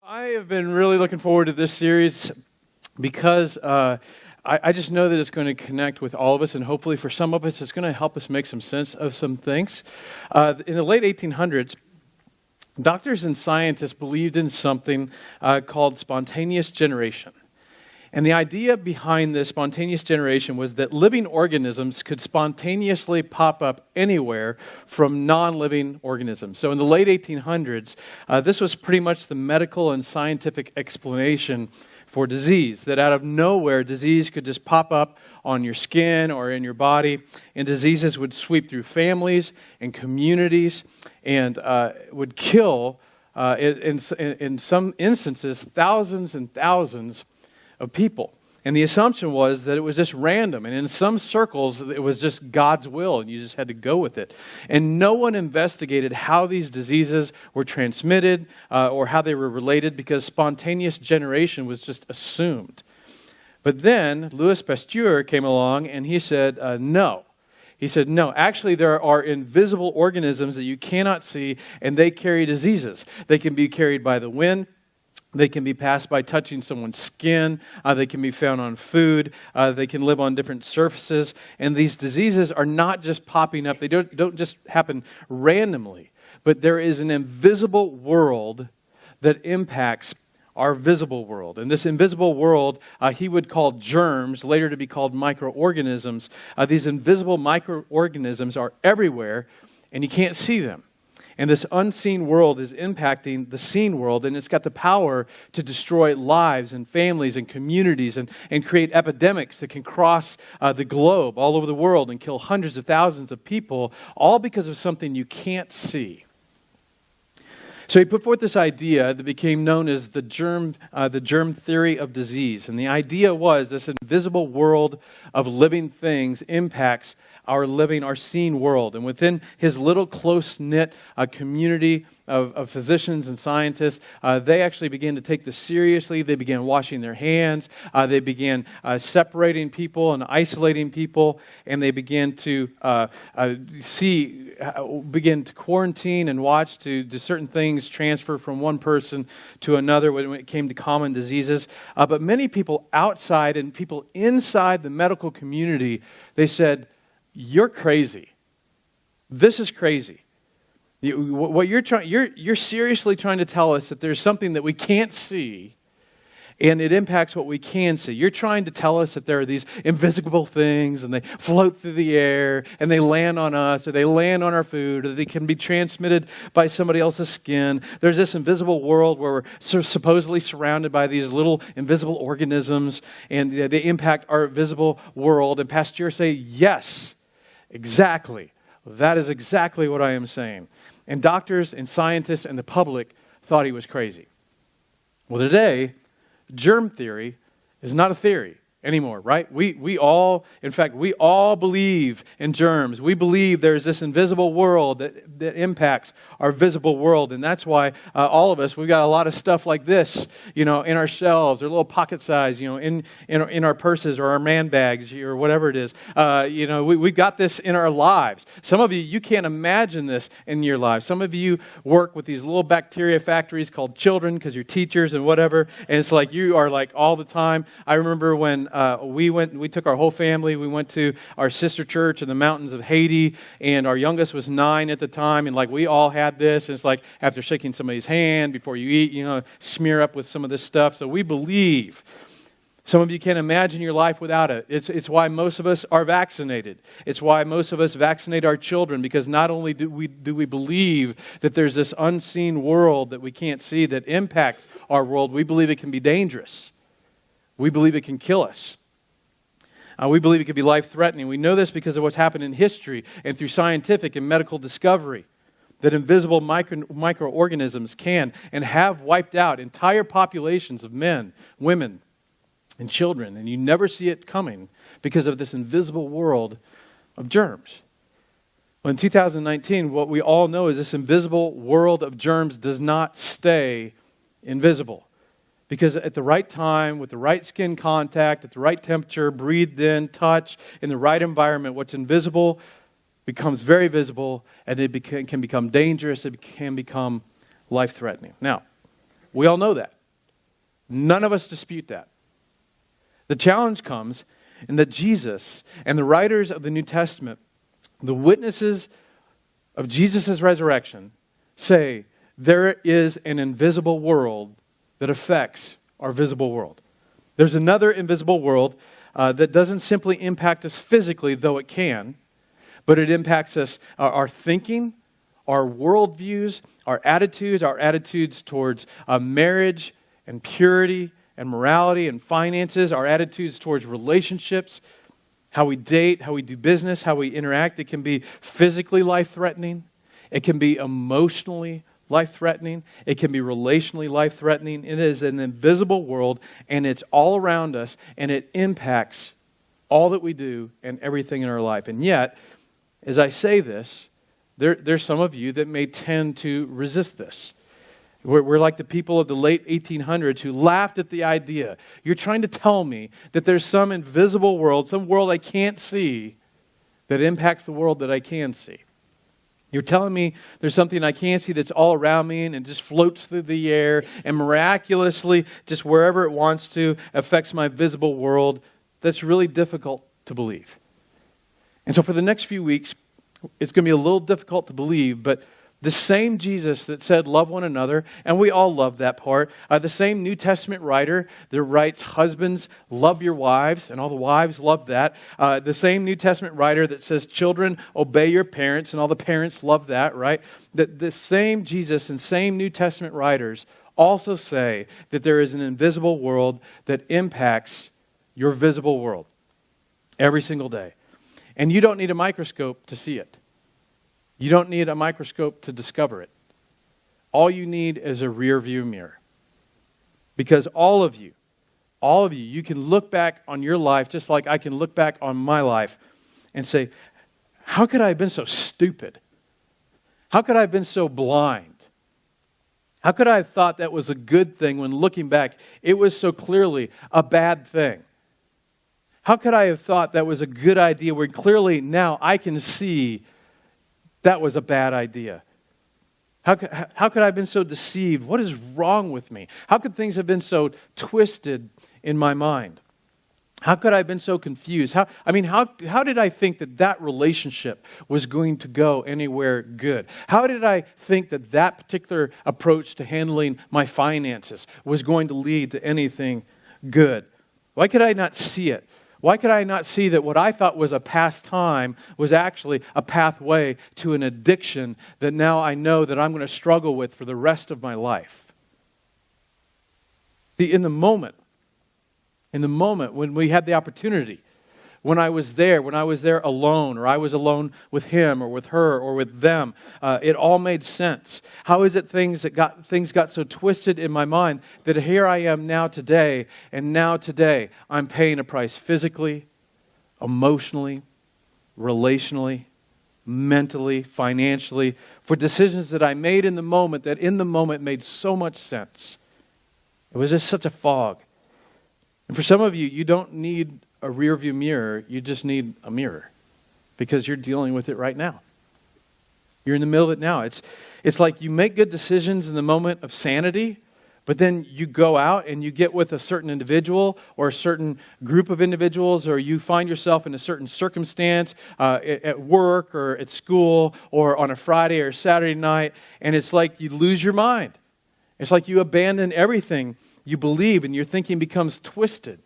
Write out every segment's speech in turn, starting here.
I have been really looking forward to this series because I just know that it's going to connect with all of us, and hopefully for some of us, it's going to help us make some sense of some things. In the late 1800s, doctors and scientists believed in something called spontaneous generation. And the idea behind this spontaneous generation was that living organisms could spontaneously pop up anywhere from non-living organisms. So in the late 1800s, this was pretty much the medical and scientific explanation for disease, that out of nowhere, disease could just pop up on your skin or in your body, and diseases would sweep through families and communities and would kill, in some instances, thousands and thousands of people. And the assumption was that it was just random. And in some circles, it was just God's will, and you just had to go with it. And no one investigated how these diseases were transmitted or how they were related, because spontaneous generation was just assumed. But then Louis Pasteur came along and he said, no. He said, no, actually there are invisible organisms that you cannot see, and they carry diseases. They can be carried by the wind. They can be passed by touching someone's skin. They can be found on food. They can live on different surfaces. And these diseases are not just popping up. They don't just happen randomly. But there is an invisible world that impacts our visible world. And this invisible world, he would call germs, later to be called microorganisms. These invisible microorganisms are everywhere, and you can't see them. And this unseen world is impacting the seen world, and it's got the power to destroy lives and families and communities and create epidemics that can cross the globe all over the world and kill hundreds of thousands of people, all because of something you can't see. So he put forth this idea that became known as the germ theory of disease. And the idea was this invisible world of living things impacts our seen world. And within his little close-knit community of physicians and scientists, they actually began to take this seriously. They began washing their hands. They began separating people and isolating people. And they began to begin to quarantine and watch to certain things transfer from one person to another when it came to common diseases. But many people outside and people inside the medical community, they said, "You're crazy. This is crazy. What you're seriously trying to tell us that there's something that we can't see, and it impacts what we can see. You're trying to tell us that there are these invisible things, and they float through the air, and they land on us, or they land on our food, or they can be transmitted by somebody else's skin. There's this invisible world where we're supposedly surrounded by these little invisible organisms, and they impact our visible world." And Pasteur say, yes, exactly. That is exactly what I am saying. And doctors and scientists and the public thought he was crazy. Well, today, germ theory is not a theory anymore, right? We all believe in germs. We believe there's this invisible world that impacts our visible world. And that's why all of us, we've got a lot of stuff like this, in our shelves, or little pocket size, in our purses or our man bags or whatever it is. We've got this in our lives. Some of you can't imagine this in your lives. Some of you work with these little bacteria factories called children because you're teachers and whatever. And it's like you are like all the time. I remember when we took our whole family. We went to our sister church in the mountains of Haiti, and our youngest was 9 at the time, and we all had this. And it's like after shaking somebody's hand before you eat, smear up with some of this stuff. So we believe. Some of you can't imagine your life without it. It's why most of us are vaccinated. It's why most of us vaccinate our children, because not only do we believe that there's this unseen world that we can't see that impacts our world, we believe it can be dangerous. We believe it can kill us. We believe it could be life-threatening. We know this because of what's happened in history and through scientific and medical discovery, that invisible microorganisms can and have wiped out entire populations of men, women, and children. And you never see it coming because of this invisible world of germs. Well, in 2019, what we all know is this invisible world of germs does not stay invisible. Because at the right time, with the right skin contact, at the right temperature, breathed in, touch, in the right environment, what's invisible becomes very visible, and it can become dangerous, it can become life-threatening. Now, we all know that. None of us dispute that. The challenge comes in that Jesus and the writers of the New Testament, the witnesses of Jesus' resurrection, say there is an invisible world that affects our visible world. There's another invisible world that doesn't simply impact us physically, though it can, but it impacts us, our thinking, our worldviews, our attitudes towards marriage and purity and morality and finances, our attitudes towards relationships, how we date, how we do business, how we interact. It can be physically life-threatening. It can be emotionally life-threatening. It can be relationally life-threatening. It is an invisible world, and it's all around us, and it impacts all that we do and everything in our life. And yet, as I say this, there's some of you that may tend to resist this. We're like the people of the late 1800s who laughed at the idea. You're trying to tell me that there's some invisible world, some world I can't see, that impacts the world that I can see. You're telling me there's something I can't see that's all around me and just floats through the air and miraculously, just wherever it wants to, affects my visible world. That's really difficult to believe. And so for the next few weeks, it's going to be a little difficult to believe, but the same Jesus that said, love one another, and we all love that part. The same New Testament writer that writes, husbands, love your wives, and all the wives love that. The same New Testament writer that says, children, obey your parents, and all the parents love that, right? The same Jesus and same New Testament writers also say that there is an invisible world that impacts your visible world every single day. And you don't need a microscope to see it. You don't need a microscope to discover it. All you need is a rear view mirror. Because all of you, you can look back on your life just like I can look back on my life and say, how could I have been so stupid? How could I have been so blind? How could I have thought that was a good thing when looking back, it was so clearly a bad thing? How could I have thought that was a good idea when clearly now I can see that was a bad idea? How could I have been so deceived? What is wrong with me? How could things have been so twisted in my mind? How could I have been so confused? How did I think that relationship was going to go anywhere good? How did I think that particular approach to handling my finances was going to lead to anything good? Why could I not see it? Why could I not see that what I thought was a pastime was actually a pathway to an addiction that now I know that I'm going to struggle with for the rest of my life? See, in the moment when we had the opportunity, when I was there alone, or I was alone with him or with her or with them, it all made sense. How is it things got so twisted in my mind that here I am now today, and now today I'm paying a price physically, emotionally, relationally, mentally, financially, for decisions that I made in the moment that in the moment made so much sense. It was just such a fog. And for some of you, you don't need a rear view mirror, you just need a mirror because you're dealing with it right now. You're in the middle of it now. It's like you make good decisions in the moment of sanity, but then you go out and you get with a certain individual or a certain group of individuals, or you find yourself in a certain circumstance at work or at school or on a Friday or Saturday night, and it's like you lose your mind. It's like you abandon everything you believe and your thinking becomes twisted.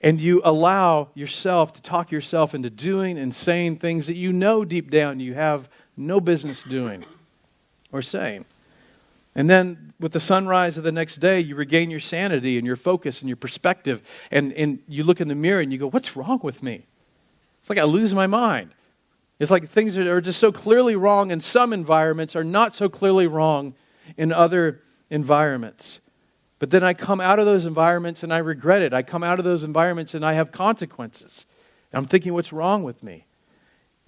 And you allow yourself to talk yourself into doing and saying things that you know deep down you have no business doing or saying. And then with the sunrise of the next day, you regain your sanity and your focus and your perspective. And you look in the mirror and you go, what's wrong with me? It's like I lose my mind. It's like things that are just so clearly wrong in some environments are not so clearly wrong in other environments. But then I come out of those environments and I regret it. I come out of those environments and I have consequences. And I'm thinking, what's wrong with me?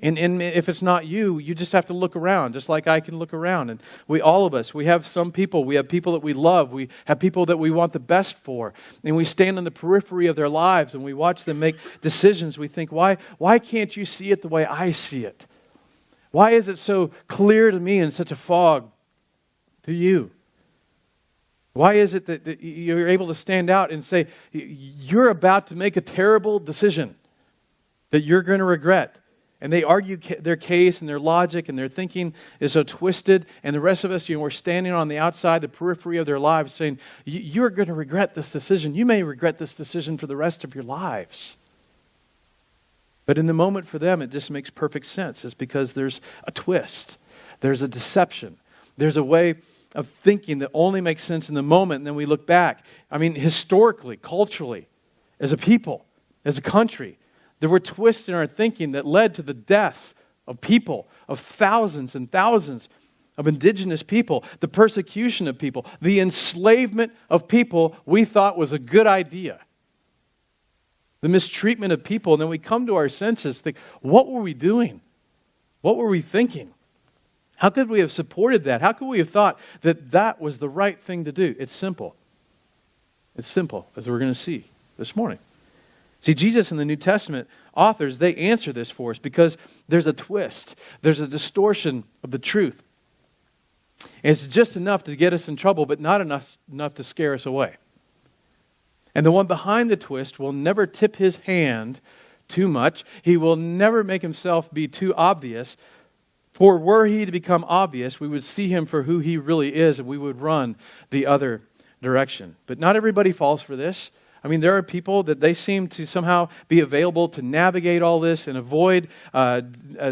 And if it's not you, you just have to look around, just like I can look around. And all of us, we have some people. We have people that we love. We have people that we want the best for. And we stand on the periphery of their lives and we watch them make decisions. We think, why can't you see it the way I see it? Why is it so clear to me in such a fog to you? Why is it that you're able to stand out and say, you're about to make a terrible decision that you're going to regret? And they argue their case and their logic and their thinking is so twisted. And the rest of us, we're standing on the outside, the periphery of their lives saying, you're going to regret this decision. You may regret this decision for the rest of your lives. But in the moment for them, it just makes perfect sense. It's because there's a twist. There's a deception. There's a way of thinking that only makes sense in the moment, and then we look back. I mean, historically, culturally, as a people, as a country, there were twists in our thinking that led to the deaths of people, of thousands and thousands of indigenous people, the persecution of people, the enslavement of people we thought was a good idea, the mistreatment of people. And then we come to our senses, think, what were we doing? What were we thinking? How could we have supported that? How could we have thought that that was the right thing to do? It's simple. It's simple, as we're going to see this morning. See, Jesus and the New Testament authors, they answer this for us because there's a twist. There's a distortion of the truth. And it's just enough to get us in trouble, but not enough to scare us away. And the one behind the twist will never tip his hand too much. He will never make himself be too obvious. For were he to become obvious, we would see him for who he really is, and we would run the other direction. But not everybody falls for this. I mean, there are people that they seem to somehow be available to navigate all this and avoid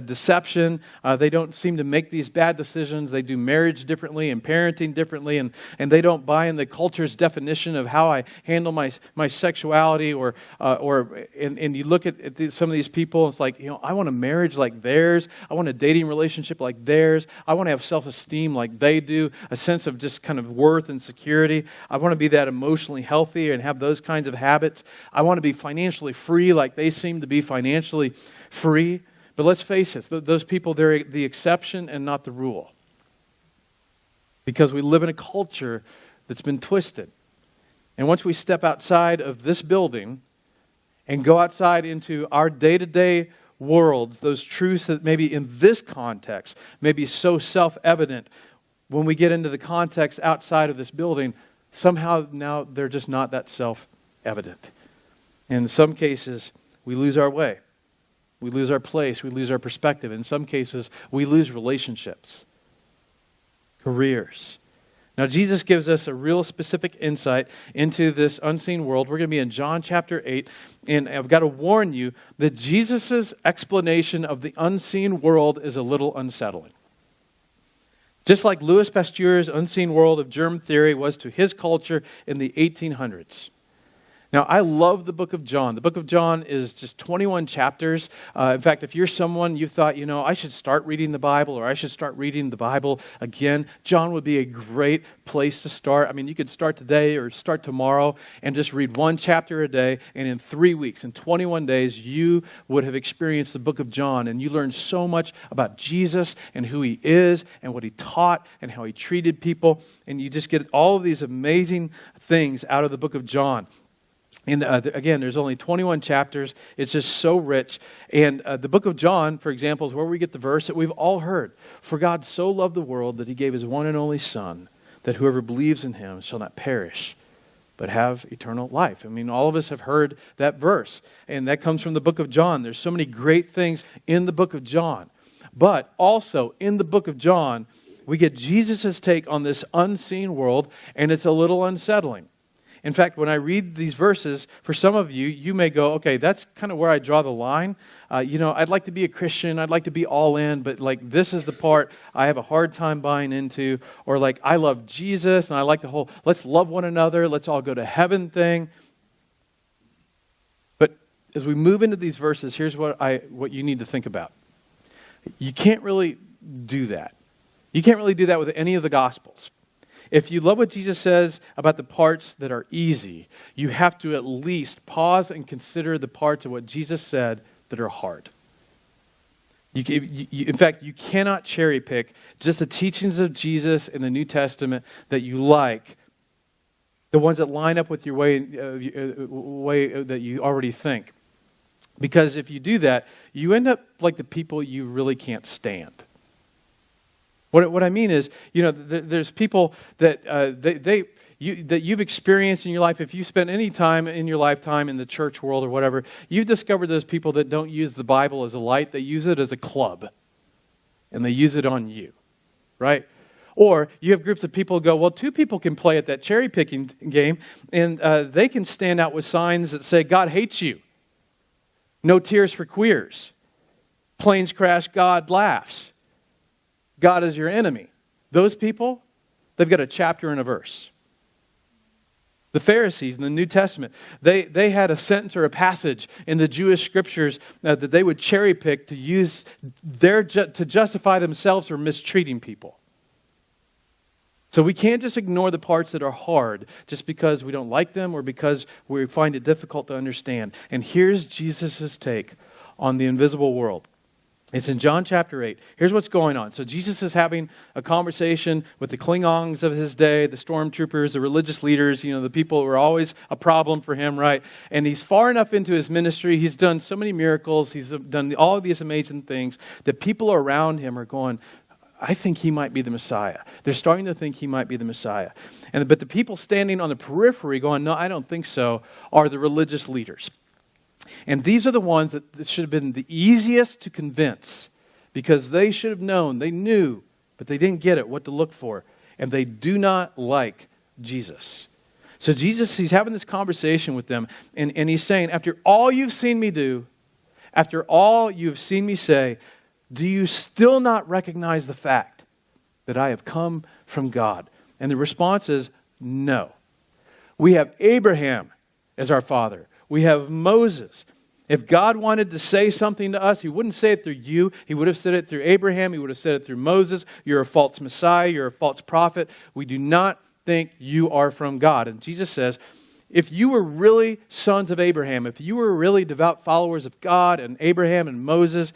deception. They don't seem to make these bad decisions. They do marriage differently and parenting differently, and they don't buy in the culture's definition of how I handle my sexuality. And you look at some of these people, it's like, I want a marriage like theirs. I want a dating relationship like theirs. I want to have self-esteem like they do, a sense of just kind of worth and security. I want to be that emotionally healthy and have those kinds of habits. I want to be financially free like they seem to be financially free. But let's face it, those people, they're the exception and not the rule. Because we live in a culture that's been twisted. And once we step outside of this building and go outside into our day-to-day worlds, those truths that maybe in this context may be so self-evident, when we get into the context outside of this building, somehow now they're just not that self-evident. In some cases, we lose our way. We lose our place. We lose our perspective. In some cases, we lose relationships, careers. Now, Jesus gives us a real specific insight into this unseen world. We're going to be in John chapter 8, and I've got to warn you that Jesus' explanation of the unseen world is a little unsettling. Just like Louis Pasteur's unseen world of germ theory was to his culture in the 1800s. Now, I love the book of John. The book of John is just 21 chapters. In fact, if you're someone you thought, I should start reading the Bible, or I should start reading the Bible again, John would be a great place to start. I mean, you could start today or start tomorrow and just read one chapter a day, and in 3 weeks, in 21 days, you would have experienced the book of John, and you learned so much about Jesus and who he is and what he taught and how he treated people, and you just get all of these amazing things out of the book of John. And again, there's only 21 chapters. It's just so rich. And the book of John, for example, is where we get the verse that we've all heard. For God so loved the world that he gave his one and only Son, that whoever believes in him shall not perish, but have eternal life. I mean, all of us have heard that verse. And that comes from the book of John. There's so many great things in the book of John. But also in the book of John, we get Jesus' take on this unseen world, and it's a little unsettling. In fact, when I read these verses, for some of you, you may go, okay, that's kind of where I draw the line. I'd like to be a Christian. I'd like to be all in, but this is the part I have a hard time buying into. Or I love Jesus, and I like the whole, let's love one another, let's all go to heaven thing. But as we move into these verses, here's what you need to think about. You can't really do that. You can't really do that with any of the Gospels. If you love what Jesus says about the parts that are easy, you have to at least pause and consider the parts of what Jesus said that are hard. In fact, you cannot cherry pick just the teachings of Jesus in the New Testament that you like, the ones that line up with your way that you already think. Because if you do that, you end up like the people you really can't stand. What I mean is, there's people that that you've experienced in your life. If you spent any time in your lifetime in the church world or whatever, you've discovered those people that don't use the Bible as a light. They use it as a club, and they use it on you, right? Or you have groups of people who go, well, two people can play at that cherry picking game, and they can stand out with signs that say, God hates you. No tears for queers. Planes crash, God laughs. God is your enemy. Those people, they've got a chapter and a verse. The Pharisees in the New Testament, they had a sentence or a passage in the Jewish scriptures that they would cherry pick to use to justify themselves for mistreating people. So we can't just ignore the parts that are hard just because we don't like them or because we find it difficult to understand. And here's Jesus' take on the invisible world. It's in John chapter 8. Here's what's going on. So Jesus is having a conversation with the Klingons of his day, the stormtroopers, the religious leaders, the people who are always a problem for him, right? And he's far enough into his ministry. He's done so many miracles. He's done all of these amazing things that people around him are going, I think he might be the Messiah. They're starting to think he might be the Messiah. But the people standing on the periphery going, no, I don't think so, are the religious leaders. And these are the ones that should have been the easiest to convince because they should have known, they knew, but they didn't get it, what to look for. And they do not like Jesus. So Jesus, he's having this conversation with them, and he's saying, after all you've seen me do, after all you've seen me say, do you still not recognize the fact that I have come from God? And the response is, no. We have Abraham as our father. We have Moses. If God wanted to say something to us, he wouldn't say it through you. He would have said it through Abraham. He would have said it through Moses. You're a false Messiah. You're a false prophet. We do not think you are from God. And Jesus says, if you were really sons of Abraham, if you were really devout followers of God and Abraham and Moses,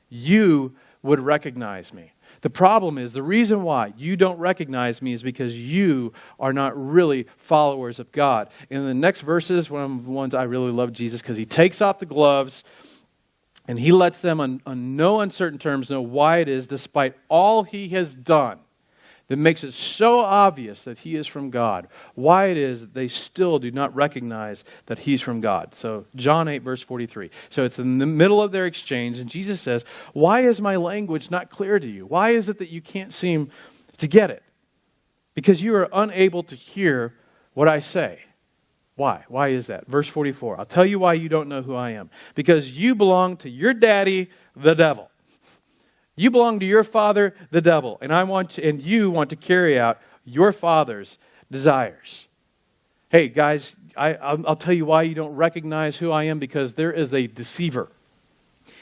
you would recognize me. The problem is, the reason why you don't recognize me is because you are not really followers of God. In the next verses, one of the ones I really love Jesus because he takes off the gloves and he lets them on no uncertain terms know why it is, despite all he has done, that makes it so obvious that he is from God, why it is that they still do not recognize that he's from God. So John 8, verse 43. So it's in the middle of their exchange, and Jesus says, why is my language not clear to you? Why is it that you can't seem to get it? Because you are unable to hear what I say. Why? Why is that? Verse 44. I'll tell you why you don't know who I am. Because you belong to your daddy, the devil. You belong to your father, the devil, and you want to carry out your father's desires. Hey, guys, I'll tell you why you don't recognize who I am, because there is a deceiver.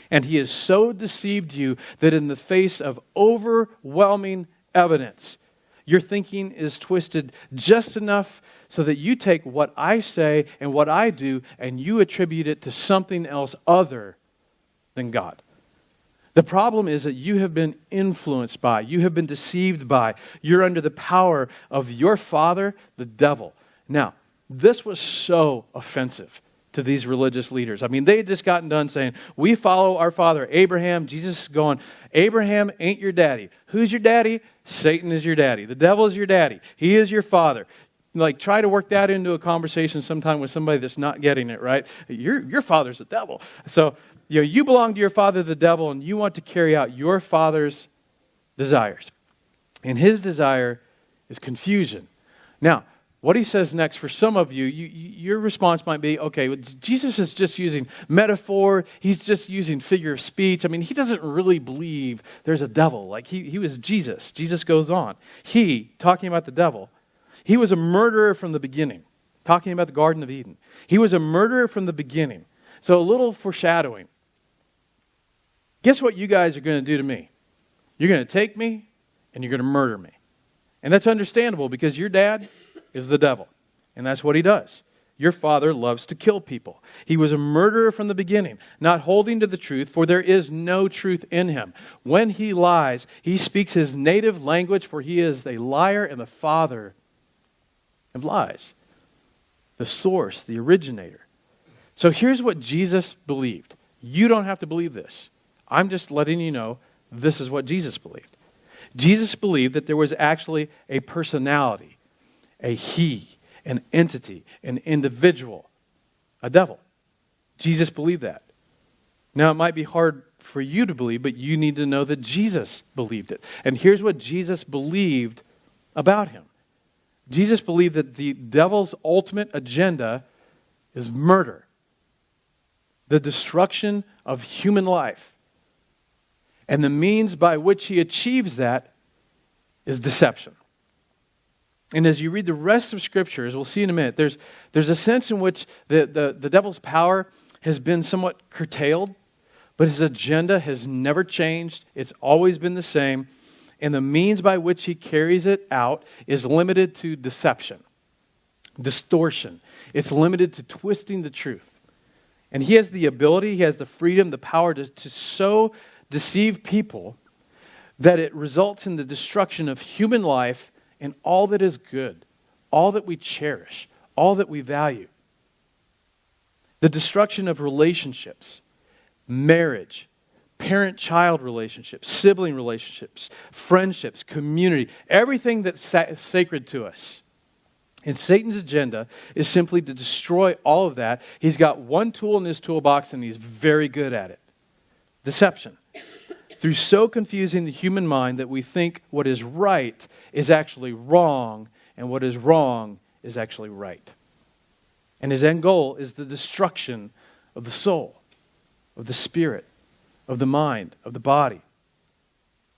And he has so deceived you that in the face of overwhelming evidence, your thinking is twisted just enough so that you take what I say and what I do and you attribute it to something else other than God. The problem is that you have been influenced by, you have been deceived by, you're under the power of your father, the devil. Now, this was so offensive to these religious leaders. I mean, they had just gotten done saying, we follow our father Abraham. Jesus is going, Abraham ain't your daddy. Who's your daddy? Satan is your daddy. The devil is your daddy. He is your father. Like, try to work that into a conversation sometime with somebody that's not getting it, right? Your father's the devil. So, you belong to your father, the devil, and you want to carry out your father's desires. And his desire is confusion. Now, what he says next, for some of you, your response might be, okay, Jesus is just using metaphor. He's just using figure of speech. I mean, he doesn't really believe there's a devil. Like, he was Jesus. Jesus goes on. He, talking about the devil, he was a murderer from the beginning. Talking about the Garden of Eden. He was a murderer from the beginning. So a little foreshadowing. Guess what you guys are going to do to me? You're going to take me and you're going to murder me. And that's understandable because your dad is the devil. And that's what he does. Your father loves to kill people. He was a murderer from the beginning, not holding to the truth, for there is no truth in him. When he lies, he speaks his native language, for he is a liar and the father of lies. The source, the originator. So here's what Jesus believed. You don't have to believe this. I'm just letting you know this is what Jesus believed. Jesus believed that there was actually a personality, a he, an entity, an individual, a devil. Jesus believed that. Now, it might be hard for you to believe, but you need to know that Jesus believed it. And here's what Jesus believed about him. Jesus believed that the devil's ultimate agenda is murder, the destruction of human life. And the means by which he achieves that is deception. And as you read the rest of Scripture, as we'll see in a minute, there's a sense in which the devil's power has been somewhat curtailed, but his agenda has never changed. It's always been the same. And the means by which he carries it out is limited to deception, distortion. It's limited to twisting the truth. And he has the ability, he has the freedom, the power to so deceive people that it results in the destruction of human life and all that is good, all that we cherish, all that we value. The destruction of relationships, marriage, parent-child relationships, sibling relationships, friendships, community, everything that's sacred to us. And Satan's agenda is simply to destroy all of that. He's got one tool in his toolbox and he's very good at it. Deception. Through so confusing the human mind that we think what is right is actually wrong and what is wrong is actually right. And his end goal is the destruction of the soul, of the spirit, of the mind, of the body.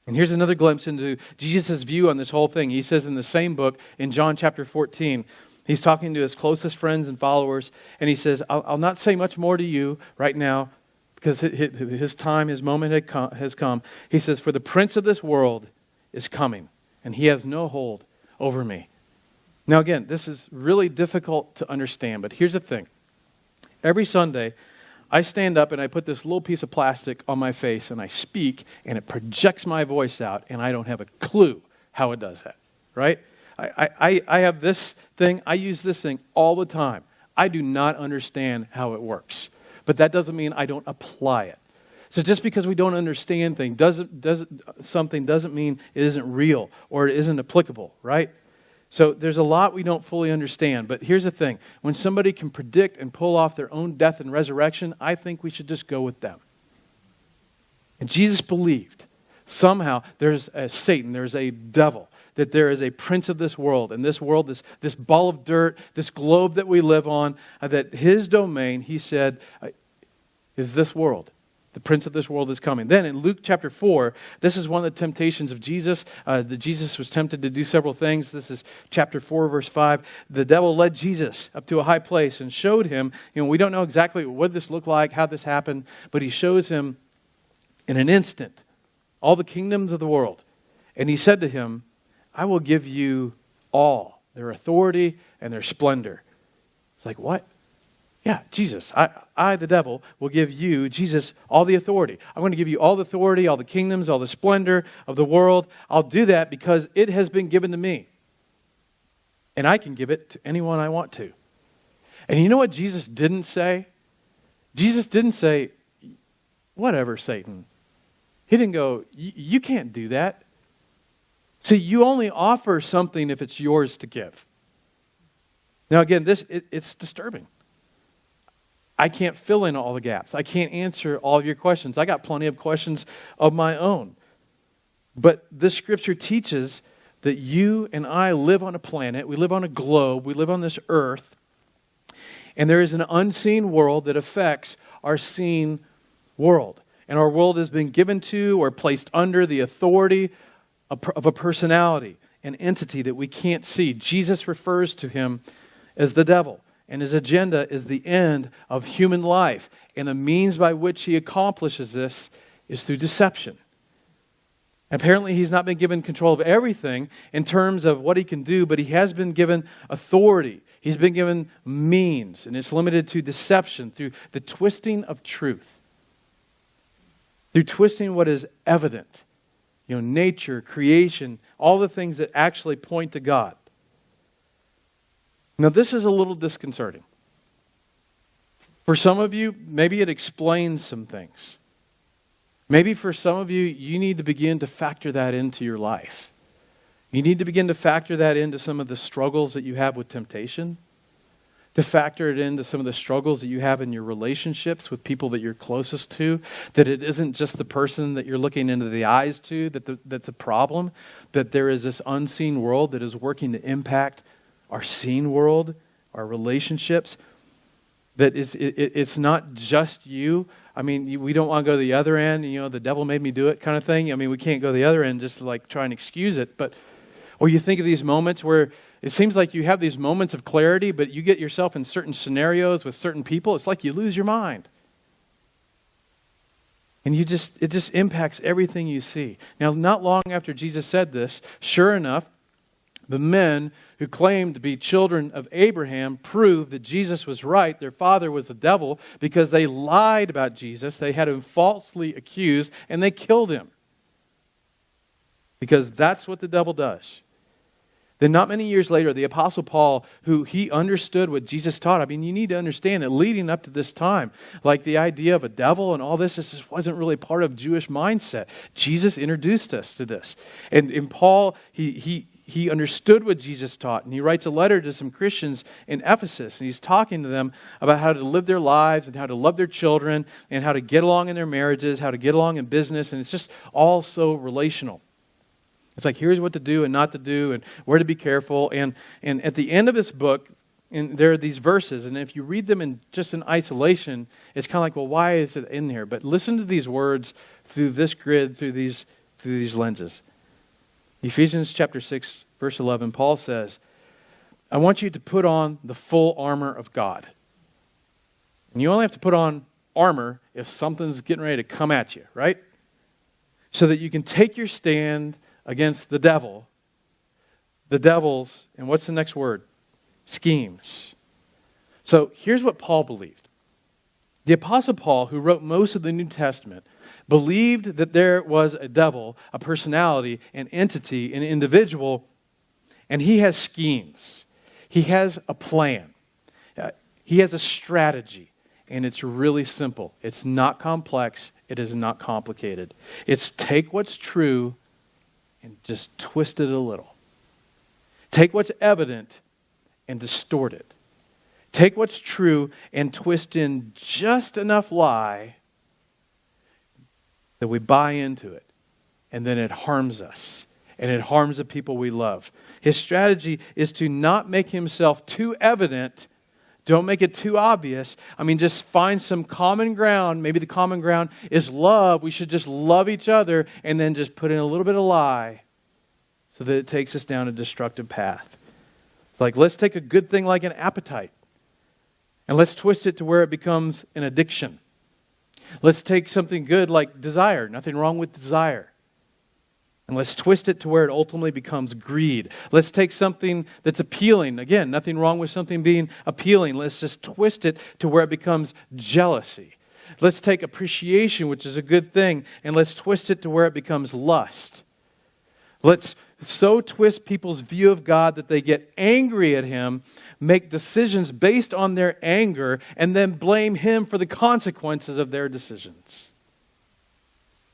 And here's another glimpse into Jesus' view on this whole thing. He says in the same book, in John chapter 14, he's talking to his closest friends and followers, and he says, I'll not say much more to you right now, because his time, his moment has come. He says, for the prince of this world is coming, and he has no hold over me. Now again, this is really difficult to understand, but here's the thing. Every Sunday, I stand up and I put this little piece of plastic on my face and I speak and it projects my voice out and I don't have a clue how it does that, right? I have this thing, I use this thing all the time. I do not understand how it works, but that doesn't mean I don't apply it. So just because we don't understand something doesn't mean it isn't real or it isn't applicable, right? So there's a lot we don't fully understand. But here's the thing. When somebody can predict and pull off their own death and resurrection, I think we should just go with them. And Jesus believed somehow there's a Satan, there's a devil, that there is a prince of this world. And this world, this ball of dirt, this globe that we live on, that his domain, he said, is this world. The prince of this world is coming. Then in Luke chapter 4, this is one of the temptations of Jesus. Jesus was tempted to do several things. This is chapter 4, verse 5. The devil led Jesus up to a high place and showed him, we don't know exactly what this looked like, how this happened, but he shows him in an instant all the kingdoms of the world. And he said to him, I will give you all their authority and their splendor. It's like, what? Yeah, Jesus, I, the devil, will give you, Jesus, all the authority. I'm going to give you all the authority, all the kingdoms, all the splendor of the world. I'll do that because it has been given to me. And I can give it to anyone I want to. And you know what Jesus didn't say? Jesus didn't say, whatever, Satan. He didn't go, you can't do that. See, you only offer something if it's yours to give. Now again, it's disturbing. I can't fill in all the gaps. I can't answer all of your questions. I got plenty of questions of my own. But this scripture teaches that you and I live on a planet, we live on a globe, we live on this earth, and there is an unseen world that affects our seen world. And our world has been given to or placed under the authority of a personality, an entity that we can't see. Jesus refers to him as the devil. And his agenda is the end of human life. And the means by which he accomplishes this is through deception. Apparently, he's not been given control of everything in terms of what he can do, but he has been given authority. He's been given means, and it's limited to deception through the twisting of truth. Through twisting what is evident. Nature, creation, all the things that actually point to God. Now, this is a little disconcerting. For some of you, maybe it explains some things. Maybe for some of you, you need to begin to factor that into your life. You need to begin to factor that into some of the struggles that you have with temptation, to factor it into some of the struggles that you have in your relationships with people that you're closest to, that it isn't just the person that you're looking into the eyes to that's a problem, that there is this unseen world that is working to impact our seen world, our relationships, that it's not just you. I mean, we don't want to go to the other end, the devil made me do it kind of thing. I mean, we can't go to the other end just to like try and excuse it. Or you think of these moments where it seems like you have these moments of clarity, but you get yourself in certain scenarios with certain people. It's like you lose your mind. And it just impacts everything you see. Now, not long after Jesus said this, sure enough, the men who claimed to be children of Abraham proved that Jesus was right. Their father was the devil because they lied about Jesus. They had him falsely accused and they killed him. Because that's what the devil does. Then not many years later, the Apostle Paul, who he understood what Jesus taught. I mean, you need to understand that leading up to this time, like the idea of a devil and all this just wasn't really part of Jewish mindset. Jesus introduced us to this. And Paul, he understood what Jesus taught. And he writes a letter to some Christians in Ephesus. And he's talking to them about how to live their lives and how to love their children and how to get along in their marriages, how to get along in business. And it's just all so relational. It's like, here's what to do and not to do and where to be careful. And at the end of this book, there are these verses. And if you read them in isolation, it's kind of like, well, why is it in here? But listen to these words through this grid, through these lenses. Ephesians chapter 6, verse 11, Paul says, I want you to put on the full armor of God. And you only have to put on armor if something's getting ready to come at you, right? So that you can take your stand against the devil's, and what's the next word? Schemes. So here's what Paul believed. The Apostle Paul, who wrote most of the New Testament, believed that there was a devil, a personality, an entity, an individual, and he has schemes. He has a plan. He has a strategy, and it's really simple. It's not complex. It is not complicated. It's take what's true and just twist it a little. Take what's evident and distort it. Take what's true and twist in just enough lie that we buy into it. And then it harms us. And it harms the people we love. His strategy is to not make himself too evident. Don't make it too obvious. I mean, just find some common ground. Maybe the common ground is love. We should just love each other and then just put in a little bit of lie so that it takes us down a destructive path. It's like, let's take a good thing like an appetite and let's twist it to where it becomes an addiction. Let's take something good like desire. Nothing wrong with desire. And let's twist it to where it ultimately becomes greed. Let's take something that's appealing. Again, nothing wrong with something being appealing. Let's just twist it to where it becomes jealousy. Let's take appreciation, which is a good thing, and let's twist it to where it becomes lust. Let's so twist people's view of God that they get angry at Him, make decisions based on their anger, and then blame Him for the consequences of their decisions.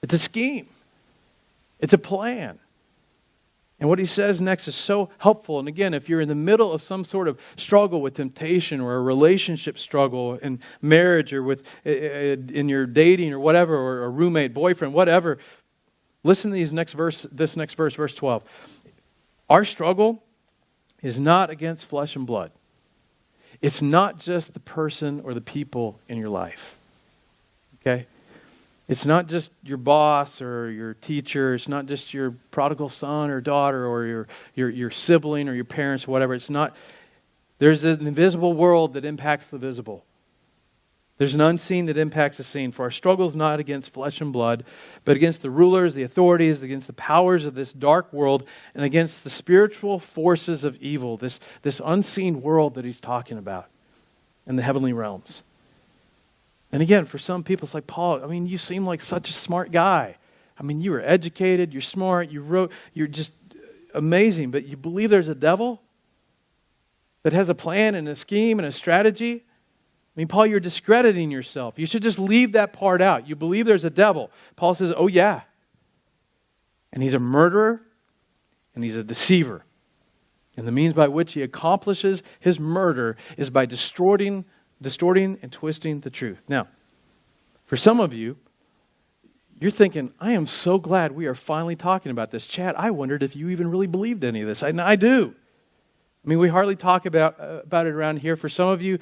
It's a scheme. It's a plan. And what he says next is so helpful. And again, if you're in the middle of some sort of struggle with temptation or a relationship struggle in marriage or with in your dating or whatever, or a roommate, boyfriend, whatever, listen to this next verse, verse 12. Our struggle is not against flesh and blood. It's not just the person or the people in your life. Okay? It's not just your boss or your teacher. It's not just your prodigal son or daughter or your sibling or your parents or whatever. It's not. There's an invisible world that impacts the visible. There's an unseen that impacts the seen. For our struggle is not against flesh and blood, but against the rulers, the authorities, against the powers of this dark world, and against the spiritual forces of evil, this unseen world that he's talking about in the heavenly realms. And again, for some people, it's like, Paul, I mean, you seem like such a smart guy. I mean, you were educated, you're smart, you're just amazing, but you believe there's a devil that has a plan and a scheme and a strategy? mean, Paul, you're discrediting yourself. You should just leave that part out. You believe there's a devil. Paul says, oh yeah. And he's a murderer and he's a deceiver. And the means by which he accomplishes his murder is by distorting and twisting the truth. Now, for some of you, you're thinking, I am so glad we are finally talking about this. Chad, I wondered if you even really believed any of this. I do. I mean, we hardly talk about it around here. For some of you,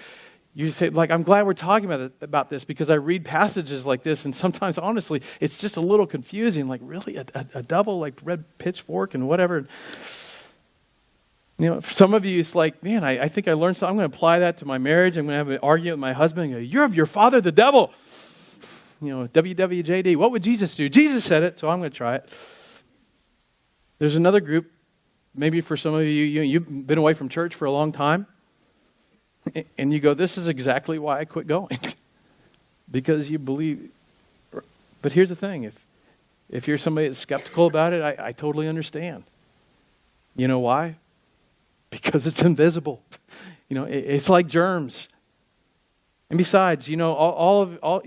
you say, like, I'm glad we're talking about this because I read passages like this, and sometimes, honestly, it's just a little confusing. Like, really? A devil, like red pitchfork and whatever? You know, for some of you, it's like, man, I think I learned something. I'm going to apply that to my marriage. I'm going to have an argument with my husband and go, you're of your father, the devil. You know, WWJD. What would Jesus do? Jesus said it, so I'm going to try it. There's another group, maybe for some of you, you've been away from church for a long time, and you go, this is exactly why I quit going. Because you believe. But here's the thing. If you're somebody that's skeptical about it, I totally understand. You know why? Because it's invisible. You know, it's like germs. And besides, you know,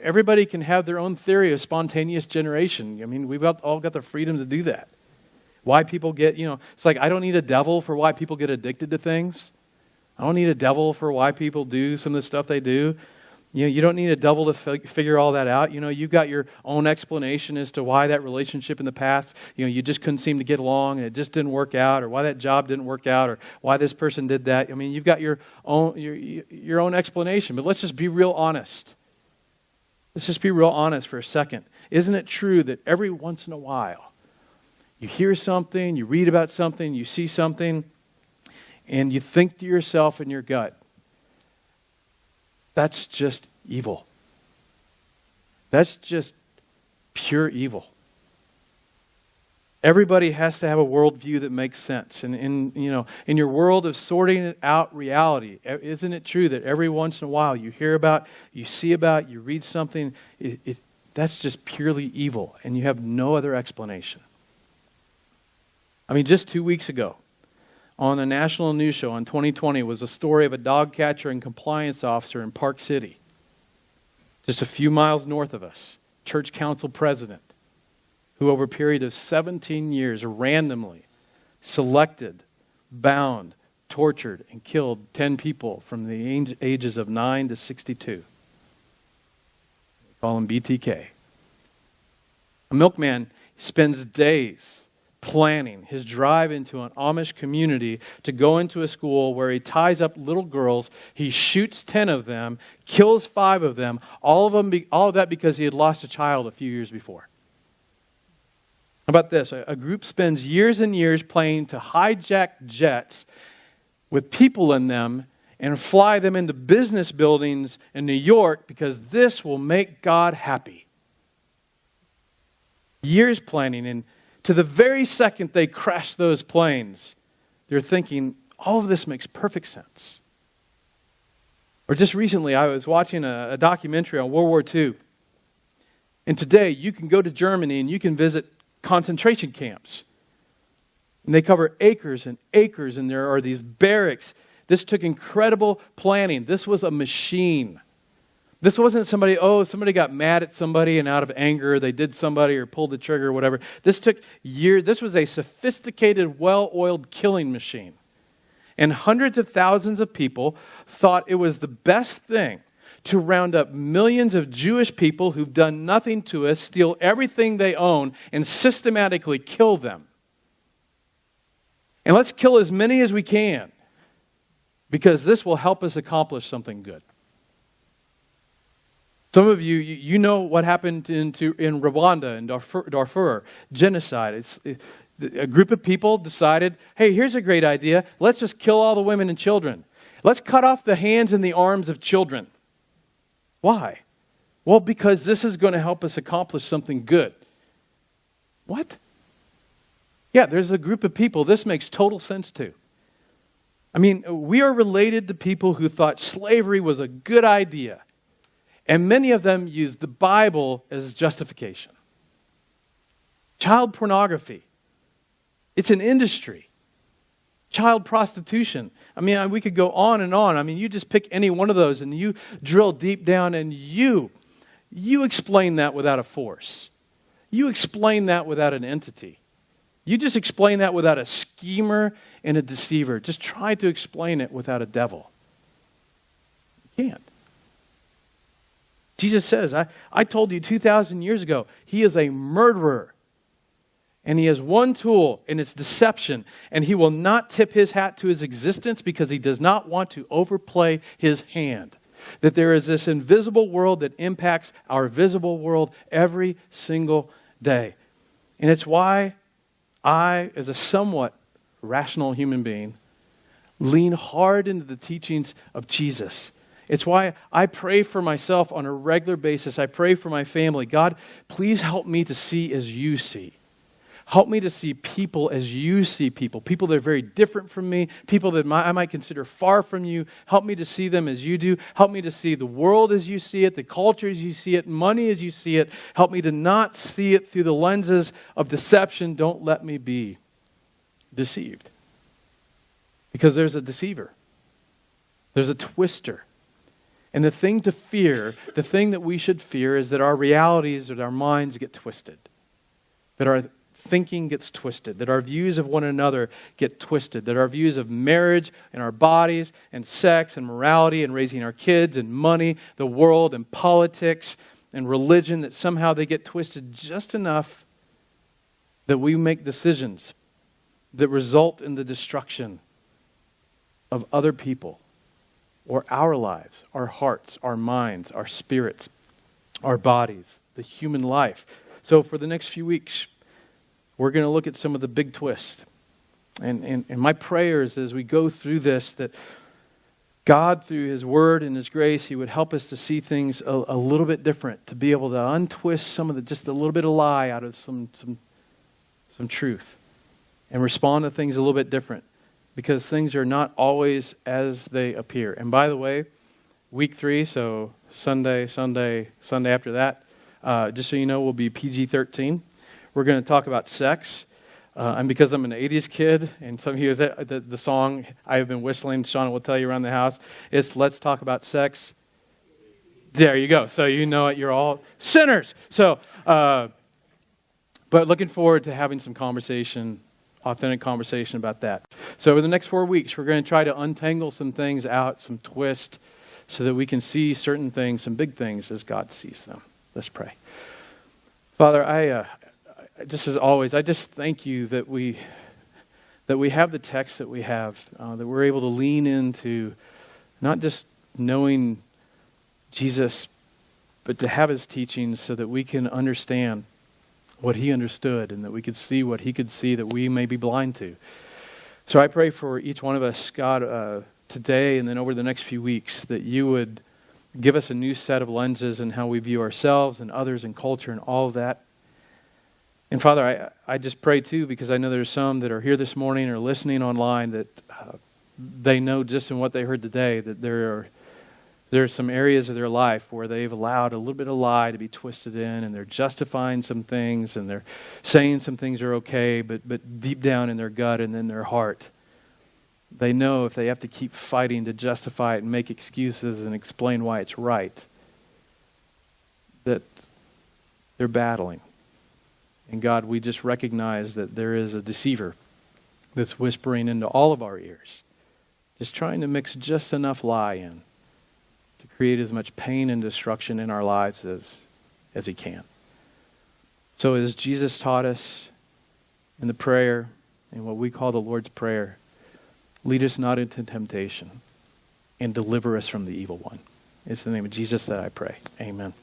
everybody can have their own theory of spontaneous generation. I mean, we've all got the freedom to do that. Why people get, you know, it's like I don't need a devil for why people get addicted to things. I don't need a devil for why people do some of the stuff they do. You know, you don't need a devil to figure all that out. You know, you've got your own explanation as to why that relationship in the past, you know, you just couldn't seem to get along and it just didn't work out, or why that job didn't work out, or why this person did that. I mean, you've got your own explanation. But let's just be real honest. Let's just be real honest for a second. Isn't it true that every once in a while you hear something, you read about something, you see something, and you think to yourself in your gut, that's just evil. That's just pure evil. Everybody has to have a worldview that makes sense. And in your world of sorting out reality, isn't it true that every once in a while you hear about, you see about, you read something, that's just purely evil, and you have no other explanation. I mean, just 2 weeks ago, on a national news show on 2020 was a story of a dog catcher and compliance officer in Park City, just a few miles north of us, church council president, who over a period of 17 years randomly selected, bound, tortured, and killed 10 people from the ages of 9 to 62. They call him BTK. A milkman spends days planning his drive into an Amish community to go into a school where he ties up little girls, he shoots 10 of them, kills 5 of them, all of that because he had lost a child a few years before. How about this? A group spends years and years planning to hijack jets with people in them and fly them into business buildings in New York because this will make God happy. Years planning, and to the very second they crash those planes, they're thinking, all of this makes perfect sense. Or just recently, I was watching a documentary on World War II. And today, you can go to Germany and you can visit concentration camps. And they cover acres and acres, and there are these barracks. This took incredible planning. This was a machine. This wasn't somebody got mad at somebody and out of anger they did somebody or pulled the trigger or whatever. This took years. This was a sophisticated, well-oiled killing machine. And hundreds of thousands of people thought it was the best thing to round up millions of Jewish people who've done nothing to us, steal everything they own, and systematically kill them. And let's kill as many as we can, because this will help us accomplish something good. Some of you know what happened in Rwanda and Darfur, genocide. A group of people decided, hey, here's a great idea. Let's just kill all the women and children. Let's cut off the hands and the arms of children. Why? Well, because this is going to help us accomplish something good. What? Yeah, there's a group of people this makes total sense to. I mean, we are related to people who thought slavery was a good idea. And many of them use the Bible as justification. Child pornography. It's an industry. Child prostitution. I mean, we could go on and on. I mean, you just pick any one of those and you drill deep down and you explain that without a force. You explain that without an entity. You just explain that without a schemer and a deceiver. Just try to explain it without a devil. You can't. Jesus says, I told you 2,000 years ago, he is a murderer. And he has one tool, and it's deception. And he will not tip his hat to his existence because he does not want to overplay his hand. That there is this invisible world that impacts our visible world every single day. And it's why I, as a somewhat rational human being, lean hard into the teachings of Jesus. It's why I pray for myself on a regular basis. I pray for my family. God, please help me to see as you see. Help me to see people as you see people. People that are very different from me. People that I might consider far from you. Help me to see them as you do. Help me to see the world as you see it, the culture as you see it, money as you see it. Help me to not see it through the lenses of deception. Don't let me be deceived. Because there's a deceiver. There's a twister. And the thing to fear, the thing that we should fear is that our realities, that our minds get twisted. That our thinking gets twisted, that our views of one another get twisted, that our views of marriage and our bodies and sex and morality and raising our kids and money, the world and politics and religion, that somehow they get twisted just enough that we make decisions that result in the destruction of other people or our lives, our hearts, our minds, our spirits, our bodies, the human life. So for the next few weeks, we're going to look at some of the big twists. And my prayer is as we go through this, that God, through His Word and His grace, He would help us to see things a little bit different, to be able to untwist some of the, just a little bit of lie out of some truth, and respond to things a little bit different, because things are not always as they appear. And by the way, week 3, so Sunday after that, just so you know, will be PG-13. We're going to talk about sex. And because I'm an 80s kid, and some of you, the song I have been whistling, Shauna will tell you around the house, is Let's Talk About Sex. There you go. So you know it. You're all sinners. So, but looking forward to having some conversation, authentic conversation about that. So over the next 4 weeks, we're going to try to untangle some things out, some twists, so that we can see certain things, some big things, as God sees them. Let's pray. Father, I just as always, I just thank you that we have the text that we have, that we're able to lean into not just knowing Jesus, but to have His teachings so that we can understand what He understood and that we could see what He could see that we may be blind to. So I pray for each one of us, God, today and then over the next few weeks, that you would give us a new set of lenses in how we view ourselves and others and culture and all of that. And Father, I just pray too, because I know there's some that are here this morning or listening online that they know just in what they heard today that there are some areas of their life where they've allowed a little bit of lie to be twisted in, and they're justifying some things and they're saying some things are okay, but deep down in their gut and in their heart, they know if they have to keep fighting to justify it and make excuses and explain why it's right, that they're battling. And God, we just recognize that there is a deceiver that's whispering into all of our ears, just trying to mix just enough lie in to create as much pain and destruction in our lives as he can. So as Jesus taught us in the prayer, in what we call the Lord's Prayer, lead us not into temptation and deliver us from the evil one. It's in the name of Jesus that I pray. Amen.